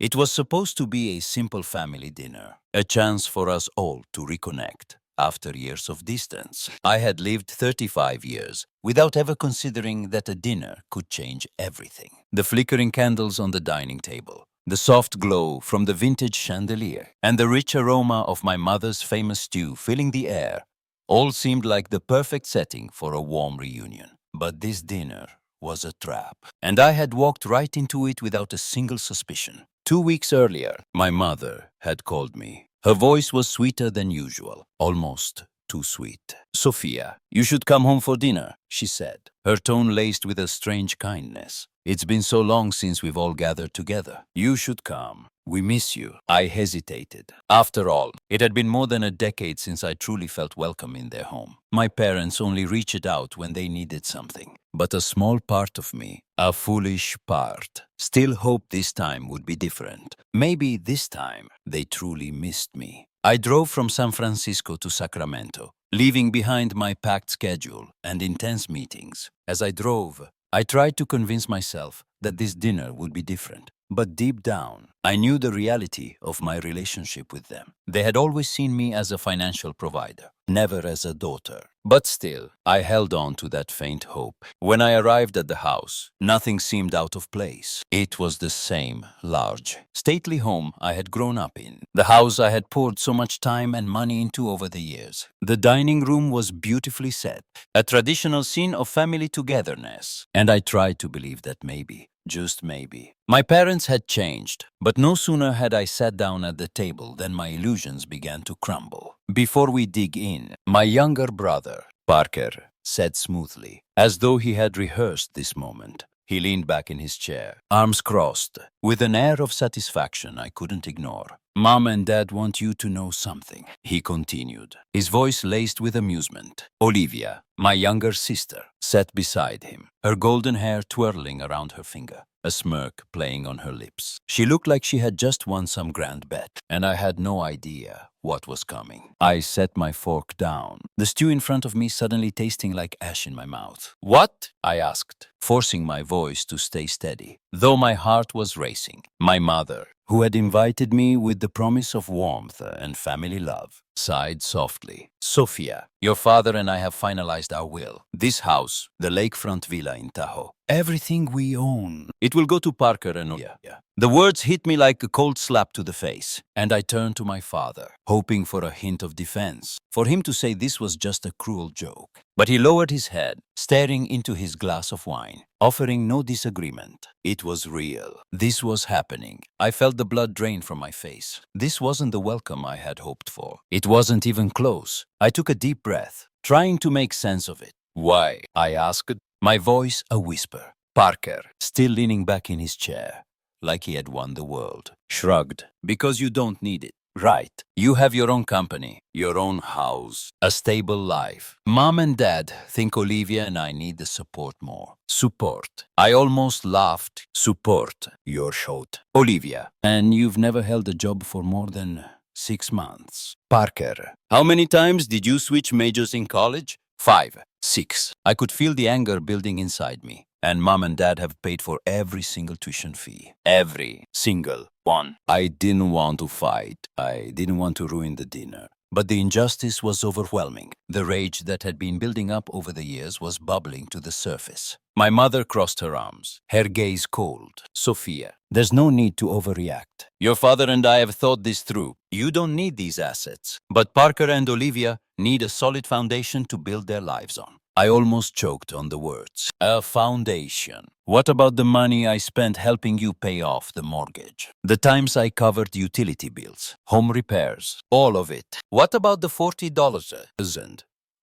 It was supposed to be a simple family dinner, a chance for us all to reconnect. After years of distance, I had lived 35 years without ever considering that a dinner could change everything. The flickering candles on the dining table, the soft glow from the vintage chandelier, and the rich aroma of my mother's famous stew filling the air all seemed like the perfect setting for a warm reunion. But this dinner was a trap, and I had walked right into it without a single suspicion. 2 weeks earlier, my mother had called me. Her voice was sweeter than usual, almost too sweet. "Sophia, you should come home for dinner," she said, her tone laced with a strange kindness. "It's been so long since we've all gathered together. You should come. We miss you." I hesitated. After all, it had been more than a decade since I truly felt welcome in their home. My parents only reached out when they needed something. But a small part of me, a foolish part, still hoped this time would be different. Maybe this time they truly missed me. I drove from San Francisco to Sacramento, leaving behind my packed schedule and intense meetings. As I drove, I tried to convince myself that this dinner would be different. But deep down, I knew the reality of my relationship with them. They had always seen me as a financial provider, never as a daughter. But still, I held on to that faint hope. When I arrived at the house, nothing seemed out of place. It was the same large, stately home I had grown up in, the house I had poured so much time and money into over the years. The dining room was beautifully set, a traditional scene of family togetherness, and I tried to believe that maybe, just maybe, my parents had changed. But no sooner had I sat down at the table than my illusions began to crumble. "Before we dig in, my younger brother, Parker," said smoothly, as though he had rehearsed this moment. He leaned back in his chair, arms crossed, with an air of satisfaction I couldn't ignore. "Mom and Dad want you to know something," he continued, his voice laced with amusement. Olivia, my younger sister, sat beside him, her golden hair twirling around her finger, a smirk playing on her lips. She looked like she had just won some grand bet, and I had no idea what was coming. I set my fork down, the stew in front of me suddenly tasting like ash in my mouth. "What?" I asked, forcing my voice to stay steady, though my heart was racing. My mother, who had invited me with the promise of warmth and family love, sighed softly. "Sophia, your father and I have finalized our will. This house, the lakefront villa in Tahoe, everything we own, it will go to Parker and Olivia." The words hit me like a cold slap to the face, and I turned to my father, hoping for a hint of defense, for him to say this was just a cruel joke. But he lowered his head, staring into his glass of wine, offering no disagreement. It was real. This was happening. I felt the blood drain from my face. This wasn't the welcome I had hoped for. It wasn't even close. I took a deep breath, trying to make sense of it. "Why?" I asked, my voice a whisper. Parker, still leaning back in his chair, like he had won the world, shrugged. "Because you don't need it. Right. You have your own company, your own house, a stable life. Mom and Dad think Olivia and I need the support more." Support. I almost laughed. "Support, your shot. Olivia, and you've never held a job for more than 6 months. Parker, how many times did you switch majors in college? 5, 6. I could feel the anger building inside me. And Mom and Dad have paid for every single tuition fee. Every single one. I didn't want to fight. I didn't want to ruin the dinner. But the injustice was overwhelming. The rage that had been building up over the years was bubbling to the surface. My mother crossed her arms, her gaze cold. "Sophia, there's no need to overreact. Your father and I have thought this through. You don't need these assets. But Parker and Olivia need a solid foundation to build their lives on." I almost choked on the words. "A foundation. What about the money I spent helping you pay off the mortgage? The times I covered utility bills, home repairs, all of it. What about the $40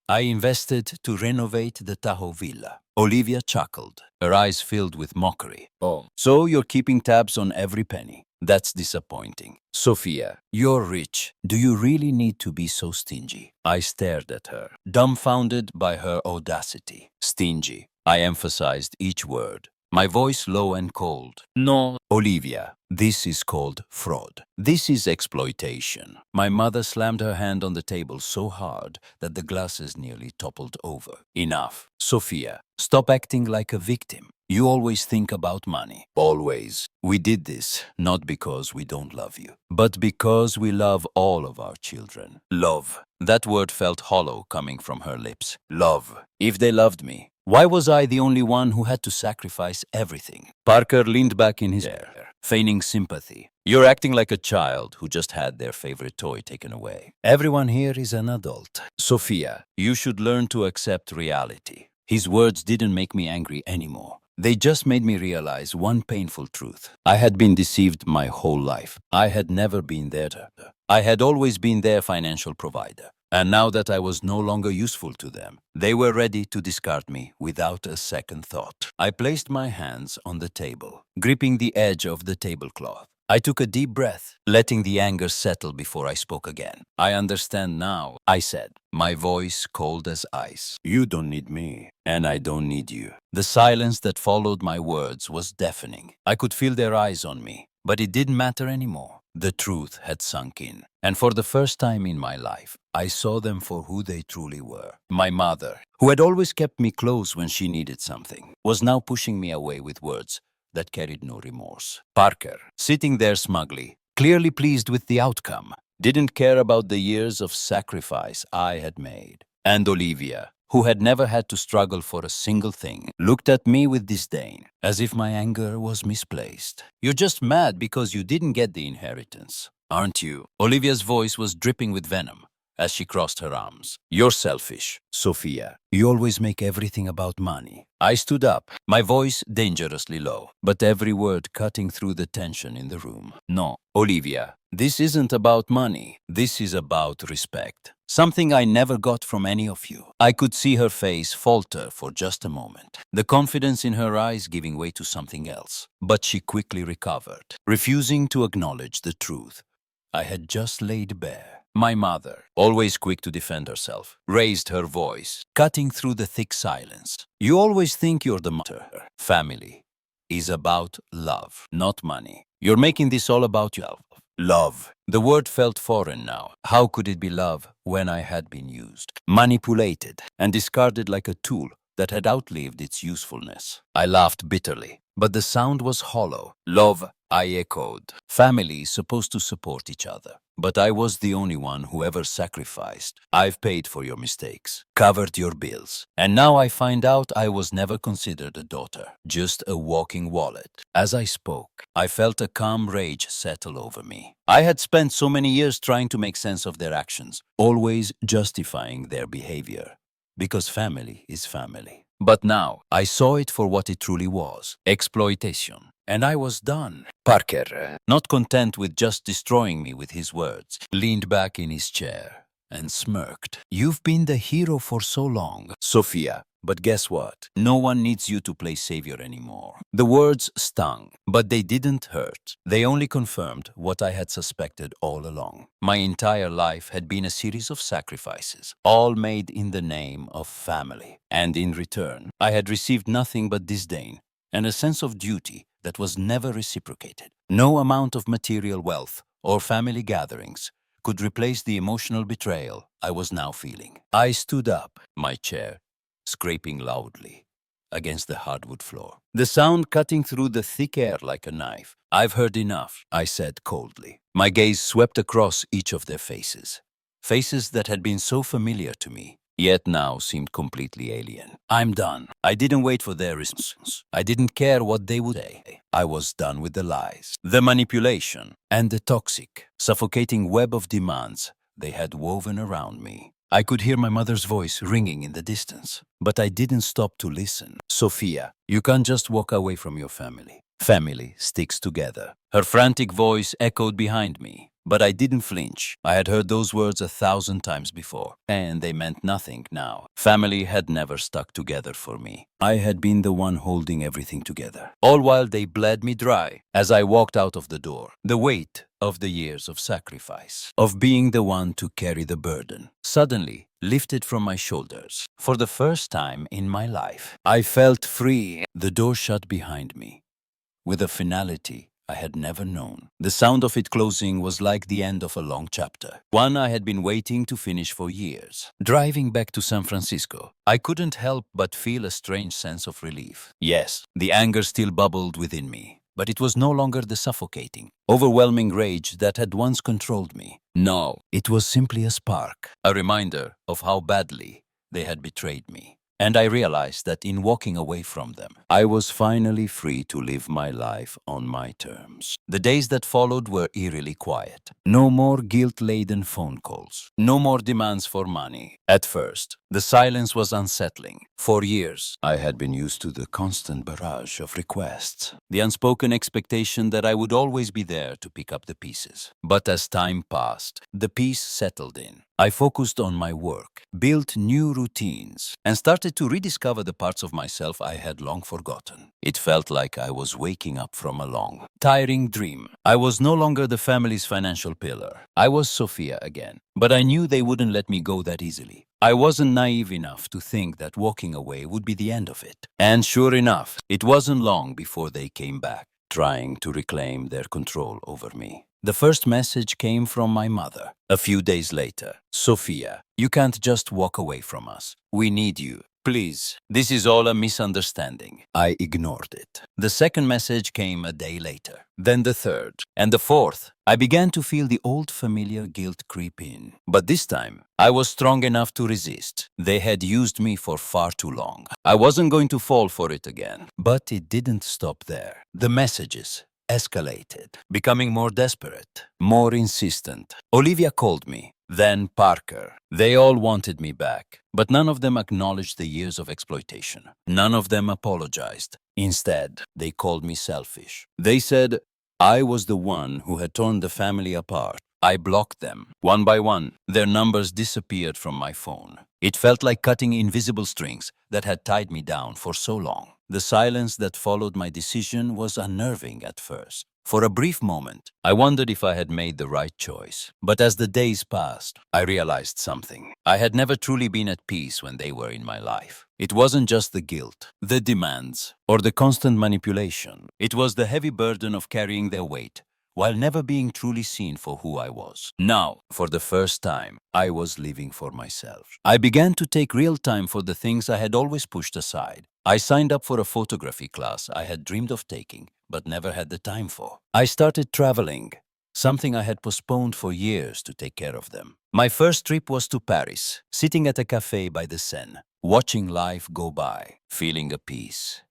I invested to renovate the Tahoe villa?" Olivia chuckled, her eyes filled with mockery. "Oh, so you're keeping tabs on every penny. That's disappointing. Sophia, you're rich. Do you really need to be so stingy?" I stared at her, dumbfounded by her audacity. Stingy. I emphasized each word. my voice low and cold. No. Olivia, this is called fraud. This is exploitation. My mother slammed her hand on the table so hard that the glasses nearly toppled over. Enough. Sophia, stop acting like a victim. You always think about money. Always. We did this not because we don't love you, but because we love all of our children. Love. That word felt hollow coming from her lips. Love. If they loved me, why was I the only one who had to sacrifice everything? Parker leaned back in his chair, feigning sympathy. You're acting like a child who just had their favorite toy taken away. Everyone here is an adult. Sophia, you should learn to accept reality. His words didn't make me angry anymore. They just made me realize one painful truth. I had been deceived my whole life. I had never been there. I had always been their financial provider. And now that I was no longer useful to them, they were ready to discard me without a second thought. I placed my hands on the table, gripping the edge of the tablecloth. I took a deep breath, letting the anger settle before I spoke again. I understand now, I said, my voice cold as ice. You don't need me, and I don't need you. The silence that followed my words was deafening. I could feel their eyes on me, but it didn't matter anymore. The truth had sunk in, and for the first time in my life, I saw them for who they truly were. My mother, who had always kept me close when she needed something, was now pushing me away with words that carried no remorse. Parker, sitting there smugly, clearly pleased with the outcome, didn't care about the years of sacrifice I had made. And Olivia, who had never had to struggle for a single thing, looked at me with disdain, as if my anger was misplaced. You're just mad because you didn't get the inheritance, aren't you? Olivia's voice was dripping with venom as she crossed her arms. You're selfish, Sophia. You always make everything about money. I stood up, my voice dangerously low, but every word cutting through the tension in the room. No, Olivia, this isn't about money. This is about respect. Something I never got from any of you. I could see her face falter for just a moment, the confidence in her eyes giving way to something else. But she quickly recovered, refusing to acknowledge the truth I had just laid bare. My mother, always quick to defend herself, raised her voice, cutting through the thick silence. You always think you're the mother. Family is about love, not money. You're making this all about yourself. Love. The word felt foreign now. How could it be love when I had been used, manipulated, and discarded like a tool that had outlived its usefulness? I laughed bitterly, but the sound was hollow. Love, I echoed. Family is supposed to support each other. But I was the only one who ever sacrificed. I've paid for your mistakes, covered your bills, and now I find out I was never considered a daughter, just a walking wallet. As I spoke, I felt a calm rage settle over me. I had spent so many years trying to make sense of their actions, always justifying their behavior, because family is family. But now, I saw it for what it truly was, exploitation. And I was done. Parker, not content with just destroying me with his words, leaned back in his chair and smirked. You've been the hero for so long, Sophia. But guess what? No one needs you to play savior anymore. The words stung, but they didn't hurt. They only confirmed what I had suspected all along. My entire life had been a series of sacrifices, all made in the name of family. And in return, I had received nothing but disdain and a sense of duty that was never reciprocated. No amount of material wealth or family gatherings could replace the emotional betrayal I was now feeling. I stood up, my chair scraping loudly against the hardwood floor, the sound cutting through the thick air like a knife. I've heard enough, I said coldly. My gaze swept across each of their faces, faces that had been so familiar to me, yet now seemed completely alien. I'm done. I didn't wait for their response. I didn't care what they would say. I was done with the lies, the manipulation, and the toxic, suffocating web of demands they had woven around me. I could hear my mother's voice ringing in the distance, but I didn't stop to listen. Sophia, you can't just walk away from your family. Family sticks together. Her frantic voice echoed behind me. But I didn't flinch. I had heard those words 1,000 times before, and they meant nothing now. Family had never stuck together for me. I had been the one holding everything together. All while they bled me dry as I walked out of the door. The weight of the years of sacrifice, of being the one to carry the burden, suddenly lifted from my shoulders. For the first time in my life, I felt free. The door shut behind me with a finality I had never known. The sound of it closing was like the end of a long chapter, one I had been waiting to finish for years. Driving back to San Francisco, I couldn't help but feel a strange sense of relief. Yes, the anger still bubbled within me, but it was no longer the suffocating, overwhelming rage that had once controlled me. No, it was simply a spark, a reminder of how badly they had betrayed me. And I realized that in walking away from them, I was finally free to live my life on my terms. The days that followed were eerily quiet. No more guilt-laden phone calls. No more demands for money. At first, the silence was unsettling. For years, I had been used to the constant barrage of requests, the unspoken expectation that I would always be there to pick up the pieces. But as time passed, the peace settled in. I focused on my work, built new routines, and started to rediscover the parts of myself I had long forgotten. It felt like I was waking up from a long, tiring dream. I was no longer the family's financial pillar. I was Sophia again, but I knew they wouldn't let me go that easily. I wasn't naive enough to think that walking away would be the end of it. And sure enough, it wasn't long before they came back, trying to reclaim their control over me. The first message came from my mother. A few days later, Sophia, you can't just walk away from us. We need you. Please, this is all a misunderstanding. I ignored it. The second message came a day later, then the third, and the fourth. I began to feel the old familiar guilt creep in. But this time, I was strong enough to resist. They had used me for far too long. I wasn't going to fall for it again. But it didn't stop there. The messages escalated, becoming more desperate, more insistent. Olivia called me, then Parker. They all wanted me back, but none of them acknowledged the years of exploitation. None of them apologized. Instead, they called me selfish. They said I was the one who had torn the family apart. I blocked them. One by one, their numbers disappeared from my phone. It felt like cutting invisible strings that had tied me down for so long. The silence that followed my decision was unnerving at first. For a brief moment, I wondered if I had made the right choice. But as the days passed, I realized something. I had never truly been at peace when they were in my life. It wasn't just the guilt, the demands, or the constant manipulation. It was the heavy burden of carrying their weight, while never being truly seen for who I was. Now, for the first time, I was living for myself. I began to take real time for the things I had always pushed aside. I signed up for a photography class I had dreamed of taking, but never had the time for. I started traveling, something I had postponed for years to take care of them. My first trip was to Paris, sitting at a cafe by the Seine, watching life go by, feeling a peace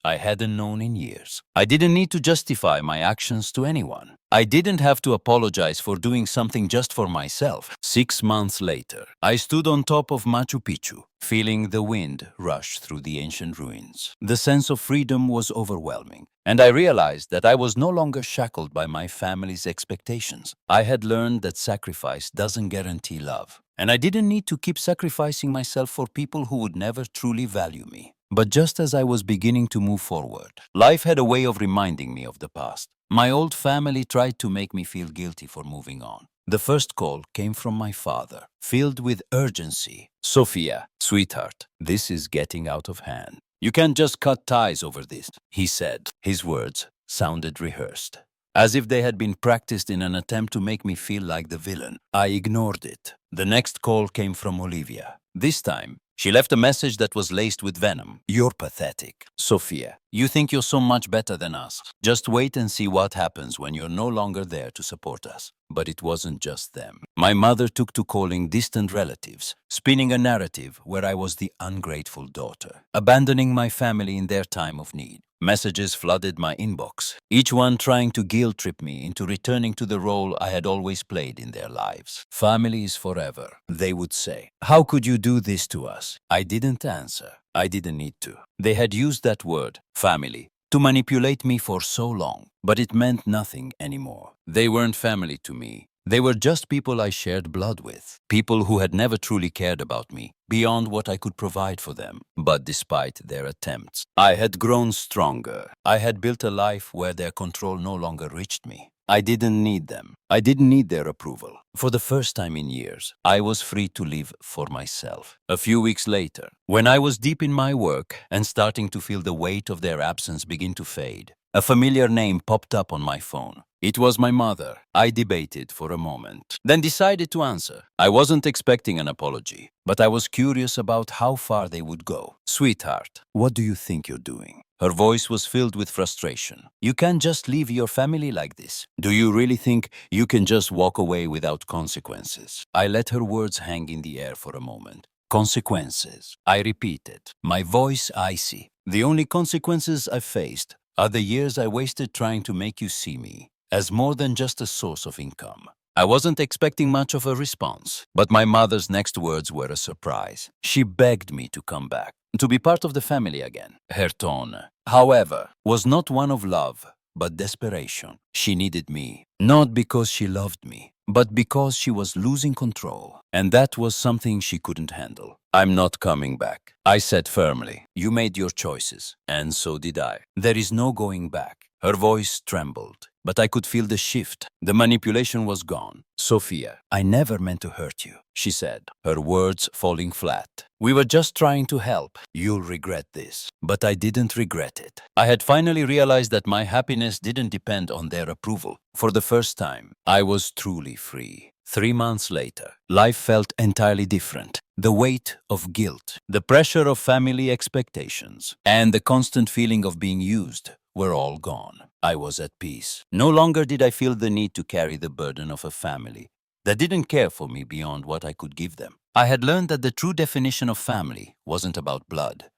I hadn't known in years. I didn't need to justify my actions to anyone. I didn't have to apologize for doing something just for myself. 6 months later, I stood on top of Machu Picchu, feeling the wind rush through the ancient ruins. The sense of freedom was overwhelming, and I realized that I was no longer shackled by my family's expectations. I had learned that sacrifice doesn't guarantee love, and I didn't need to keep sacrificing myself for people who would never truly value me. But just as I was beginning to move forward, life had a way of reminding me of the past. My old family tried to make me feel guilty for moving on. The first call came from my father, filled with urgency. Sophia, sweetheart, this is getting out of hand. You can't just cut ties over this, he said. His words sounded rehearsed, as if they had been practiced in an attempt to make me feel like the villain. I ignored it. The next call came from Olivia. This time, she left a message that was laced with venom. You're pathetic. Sophia, you think you're so much better than us. Just wait and see what happens when you're no longer there to support us. But it wasn't just them. My mother took to calling distant relatives, spinning a narrative where I was the ungrateful daughter, abandoning my family in their time of need. Messages flooded my inbox, each one trying to guilt-trip me into returning to the role I had always played in their lives. Family is forever, they would say. How could you do this to us? I didn't answer. I didn't need to. They had used that word, family, to manipulate me for so long, but it meant nothing anymore. They weren't family to me. They were just people I shared blood with, people who had never truly cared about me, beyond what I could provide for them. But despite their attempts, I had grown stronger. I had built a life where their control no longer reached me. I didn't need them. I didn't need their approval. For the first time in years, I was free to live for myself. A few weeks later, when I was deep in my work and starting to feel the weight of their absence begin to fade, a familiar name popped up on my phone. It was my mother. I debated for a moment, then decided to answer. I wasn't expecting an apology, but I was curious about how far they would go. "Sweetheart, what do you think you're doing?" Her voice was filled with frustration. "You can't just leave your family like this. Do you really think you can just walk away without consequences?" I let her words hang in the air for a moment. "Consequences," I repeated, my voice icy. "The only consequences I've faced are the years I wasted trying to make you see me as more than just a source of income." I wasn't expecting much of a response, but my mother's next words were a surprise. She begged me to come back, to be part of the family again. Her tone, however, was not one of love, but desperation. She needed me, not because she loved me, but because she was losing control, and that was something she couldn't handle. "I'm not coming back," I said firmly. "You made your choices, and so did I. There is no going back." Her voice trembled, but I could feel the shift. The manipulation was gone. "Sophia, I never meant to hurt you," she said, her words falling flat. "We were just trying to help. You'll regret this." But I didn't regret it. I had finally realized that my happiness didn't depend on their approval. For the first time, I was truly free. 3 months later, life felt entirely different. The weight of guilt, the pressure of family expectations, and the constant feeling of being used were all gone. I was at peace. No longer did I feel the need to carry the burden of a family that didn't care for me beyond what I could give them. I had learned that the true definition of family wasn't about blood.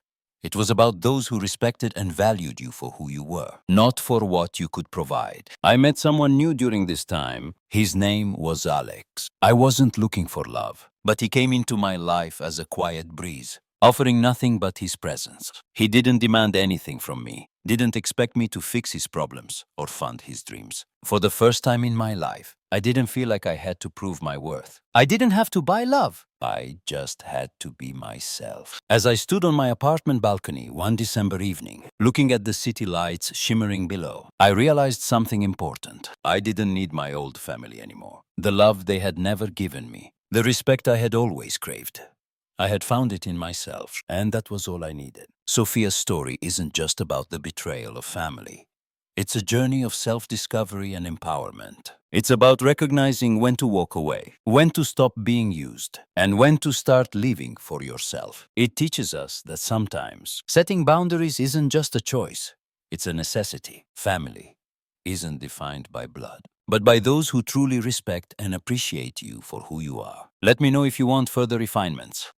It was about those who respected and valued you for who you were, not for what you could provide. I met someone new during this time. His name was Alex. I wasn't looking for love, but he came into my life as a quiet breeze, offering nothing but his presence. He didn't demand anything from me, didn't expect me to fix his problems or fund his dreams. For the first time in my life, I didn't feel like I had to prove my worth. I didn't have to buy love. I just had to be myself. As I stood on my apartment balcony one December evening, looking at the city lights shimmering below, I realized something important. I didn't need my old family anymore. The love they had never given me, the respect I had always craved. I had found it in myself, and that was all I needed. Sophia's story isn't just about the betrayal of family. It's a journey of self-discovery and empowerment. It's about recognizing when to walk away, when to stop being used, and when to start living for yourself. It teaches us that sometimes setting boundaries isn't just a choice, it's a necessity. Family isn't defined by blood, but by those who truly respect and appreciate you for who you are. Let me know if you want further refinements.